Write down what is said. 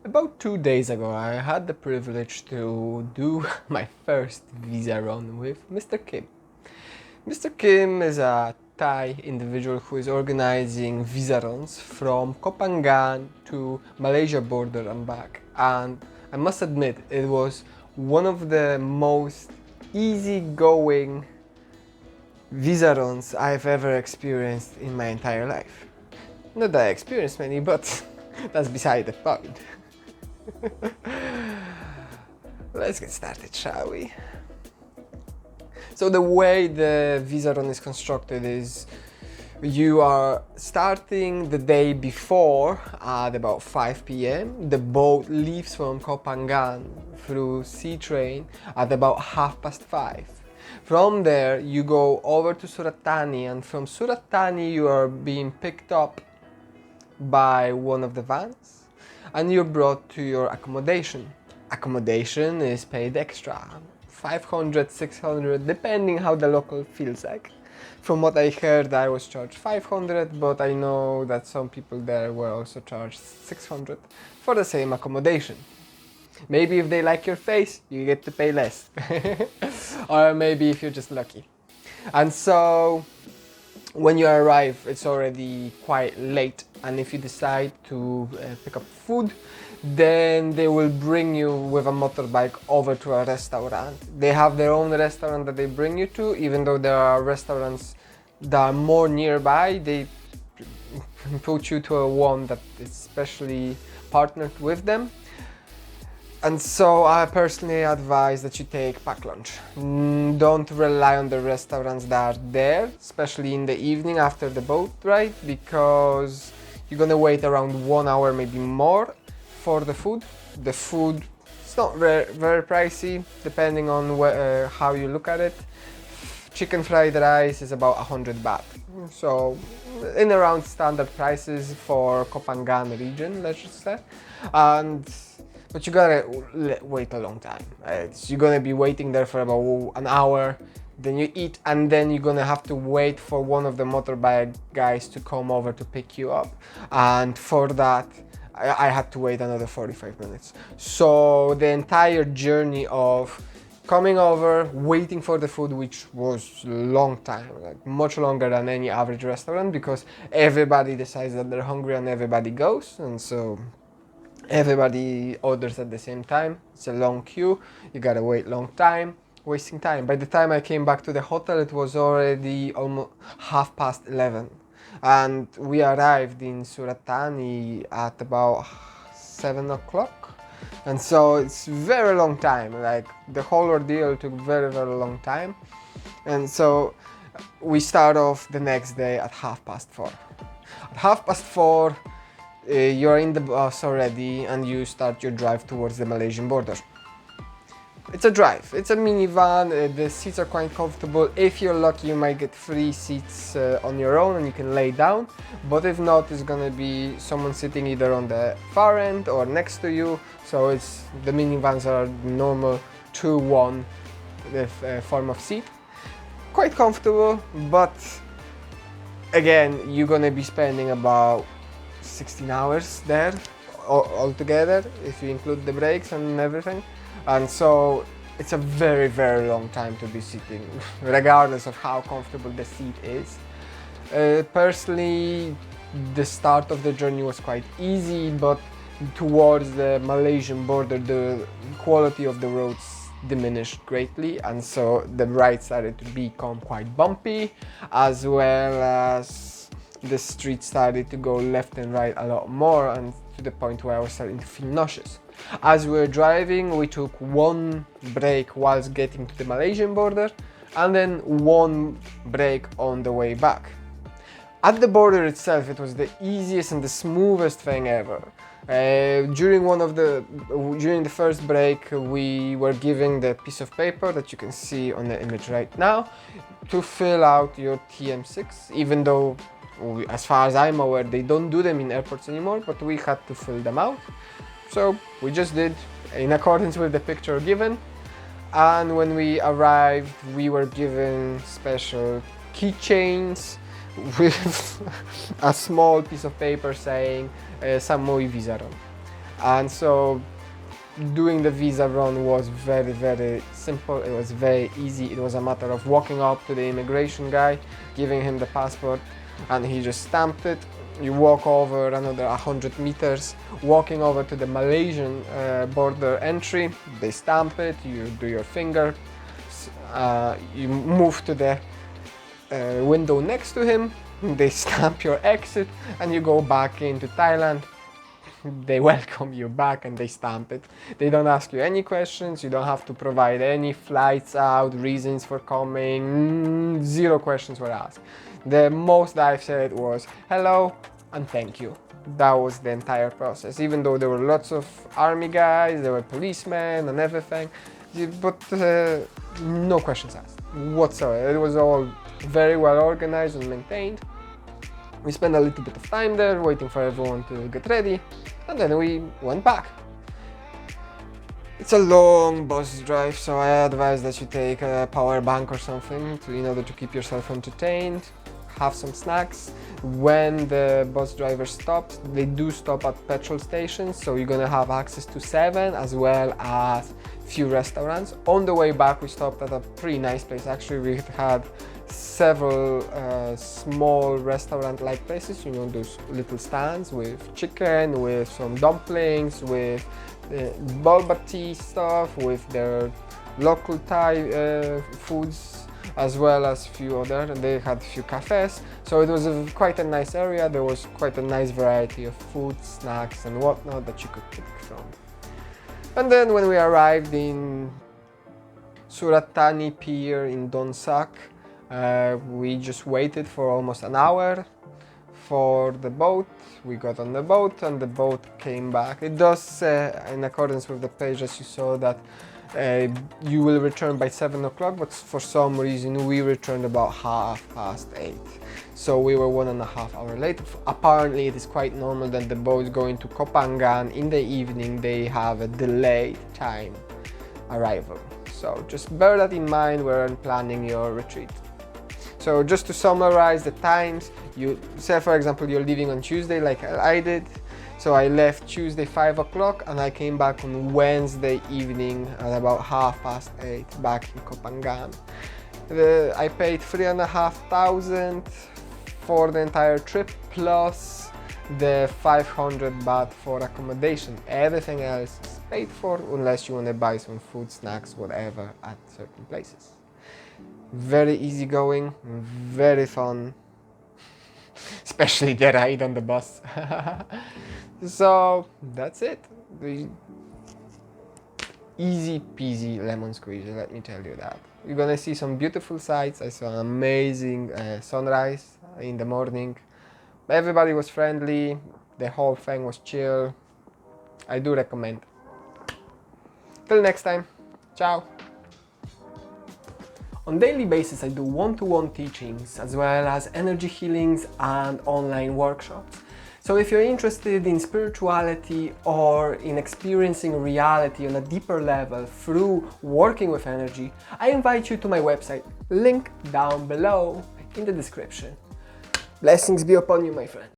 About 2 days ago, I had the privilege to do my first visa run with Mr. Kim. Mr. Kim is a Thai individual who is organizing visa runs from Koh Phangan to Malaysia border and back. And I must admit, it was one of the most easygoing visa runs I've ever experienced in my entire life. Not that I experienced many, but that's beside the point. Let's get started, shall we? So the way the visa run is constructed is you are starting the day before at about 5 p.m. The boat leaves from Koh Phangan through sea train at about 5:30. From there you go over to Surat Thani, and from Surat Thani you are being picked up by one of the vans and you're brought to your accommodation. Accommodation is paid extra, 500, 600, depending how the local feels like. From what I heard, I was charged 500, but I know that some people there were also charged 600 for the same accommodation. Maybe if they like your face, you get to pay less. Or maybe if you're just lucky. And so when you arrive, it's already quite late, and if you decide to pick up food, then they will bring you with a motorbike over to a restaurant. They have their own restaurant that they bring you to, even though there are restaurants that are more nearby. They put you to a one that is specially partnered with them. And so I personally advise that you take packed lunch. Don't rely on the restaurants that are there, especially in the evening after the boat ride, because you're gonna wait around 1 hour, maybe more, for the food. The food is not very pricey, depending on how you look at it. Chicken fried rice is about 100 baht, so in around standard prices for Koh Phangan region, let's just say. But you gotta wait a long time. You're gonna be waiting there for about an hour, then you eat, and then you're gonna have to wait for one of the motorbike guys to come over to pick you up. And for that, I had to wait another 45 minutes. So the entire journey of coming over, waiting for the food, which was a long time, like much longer than any average restaurant, because everybody decides that they're hungry and everybody goes, and so everybody orders at the same time. It's a long queue, you gotta wait long time, wasting time. By the time I came back to the hotel, it was already almost 11:30, and we arrived in Surat Thani at about 7 o'clock. And so it's very long time, like the whole ordeal took very long time. And so we start off the next day at 4:30. At 4:30, you're in the bus already and you start your drive towards the Malaysian border. It's a drive, it's a minivan, the seats are quite comfortable. If you're lucky, you might get 3 seats on your own and you can lay down, but if not, it's gonna be someone sitting either on the far end or next to you. So the minivans are normal 2-1 form of seat. Quite comfortable, but again, you're gonna be spending about 16 hours there altogether, if you include the breaks and everything. And so it's a very long time to be sitting, regardless of how comfortable the seat is. Personally, the start of the journey was quite easy, but towards the Malaysian border, the quality of the roads diminished greatly, and so the ride started to become quite bumpy, as well as the street started to go left and right a lot more, and to the point where I was starting to feel nauseous. As we were driving, we took one break whilst getting to the Malaysian border, and then one break on the way back. At the border itself, it was the easiest and the smoothest thing ever. During the first break, we were given the piece of paper that you can see on the image right now to fill out your TM6, even though as far as I'm aware, they don't do them in airports anymore, but we had to fill them out. So we just did in accordance with the picture given. And when we arrived, we were given special keychains with a small piece of paper saying Samui Visa Run. And so doing the visa run was very, very simple. It was very easy. It was a matter of walking up to the immigration guy, giving him the passport, and he just stamped it. You walk over another 100 meters, walking over to the Malaysian border entry. They stamp it, you do your finger, you move to the window next to him, they stamp your exit, and you go back into Thailand. They welcome you back and they stamp it. They don't ask you any questions, you don't have to provide any flights out, reasons for coming, zero questions were asked. The most I've said was hello and thank you. That was the entire process, even though there were lots of army guys, there were policemen and everything, but no questions asked whatsoever. It was all very well organized and maintained. We spent a little bit of time there waiting for everyone to get ready, and then we went back. It's a long bus drive, so I advise that you take a power bank or something in order to keep yourself entertained, have some snacks. When the bus driver stops, they do stop at petrol stations, so you're gonna have access to 7 as well as few restaurants. On the way back, we stopped at a pretty nice place. Actually, we had several small restaurant-like places, you know, those little stands with chicken, with some dumplings, with boba tea stuff, with their local Thai foods, as well as few other, and they had a few cafes. So it was quite a nice area. There was quite a nice variety of food, snacks and whatnot that you could pick from. And then when we arrived in Suratani Pier in Donsak, we just waited for almost an hour for the boat. We got on the boat and the boat came back. It does say, in accordance with the page as you saw, that you will return by 7 o'clock, but for some reason we returned about 8:30. So we were 1.5 hours late. Apparently it is quite normal that the boats going to Koh Phangan in the evening, they have a delayed time arrival. So just bear that in mind when planning your retreat. So just to summarize the times, you say for example you're leaving on Tuesday like I did. So I left Tuesday 5 o'clock and I came back on Wednesday evening at about 8:30 back in Koh Phangan. I paid 3,500 for the entire trip plus the 500 baht for accommodation. Everything else is paid for unless you want to buy some food, snacks, whatever at certain places. Very easygoing, very fun, especially the ride on the bus. So that's it. The easy peasy lemon squeeze, let me tell you that. You're gonna see some beautiful sights. I saw an amazing sunrise in the morning. Everybody was friendly, the whole thing was chill. I do recommend. Till next time, ciao. On daily basis, I do one-to-one teachings as well as energy healings and online workshops. So if you're interested in spirituality or in experiencing reality on a deeper level through working with energy, I invite you to my website, link down below in the description. Blessings be upon you, my friend.